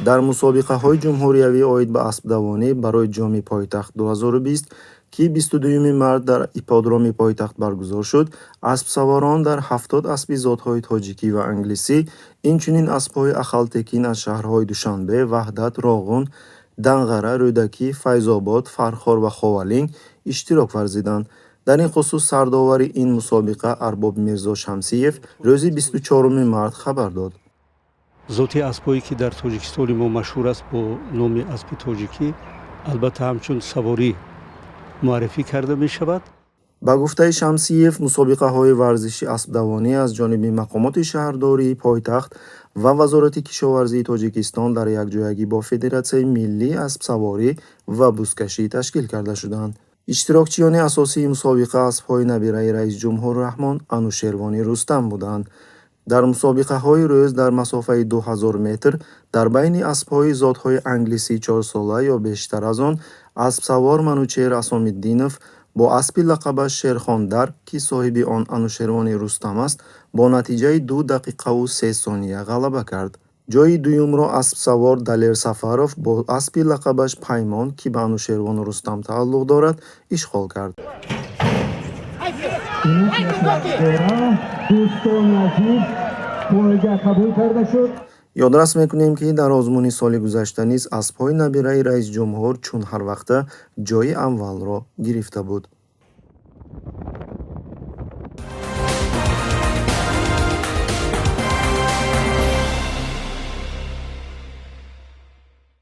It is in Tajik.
дар мусобиқаҳои ҷумҳуриявӣ оид ба аспдавонӣ барои ҷоми пойтахт 2020 ки 22 март дар ипподроми пойтахт баргузор шуд, аспсаварон дар 70 аспи зотҳои тоҷикӣ ва англисӣ, инчунин аспҳои ахалтекин аз шаҳрҳои Душанбе, Ваҳдат, Роғун, Данғара, Рӯдакӣ, Файзобод, Фархор ва Ховалинг иштирок варзиданд. дар ин хусус сардовари ин мусобиқа Арбоб Мирзо Шамсиев рӯзи 24 март хабар дод. зоти аспҳое ки дар тоҷикистони мо машҳур аст бо номи аспи тоҷикӣ албатта ҳамчун саворӣ муаррифӣ карда мешавад. ба гуфтаи Шамсиев, мусобиқаҳои варзиши аспдавонӣ аз ҷониби мақомоти шаҳрдории пойтахт ва Вазорати кишоварзии Тоҷикистон дар якҷоягӣ бо Федератсияи миллии аспсаворӣ ва бузкашӣ ташкил карда шуданд. иштирокчиёни асосии мусобиқа аспҳои набираи Раис Ҷумҳур Раҳмон Анушервони Рустам буданд. дар мусобиқаҳои рӯз дар масофаи 2000 метр дар байни аспҳои зотҳои англисӣ 4 сола ё бештар аз он, аспсавор Манучер Асомиддинов бо аспи лақабаш Шерхондар, ки соҳиби он Анушервони Рустам аст, бо натиҷаи 2 дақиқаву 3 сония ғалаба кард. ҷойи дуюмро аспсавор Далер Сафаров бо аспи лақабаш Паймон, ки ба Анушервон Рустам тааллуқ дорад, ишғол кард. ёдрас мекунем ки дар озмуни соли гузашта низ аспҳои набираи Раис Ҷумҳур чун ҳар вақта ҷойи аввалро гирифта буд.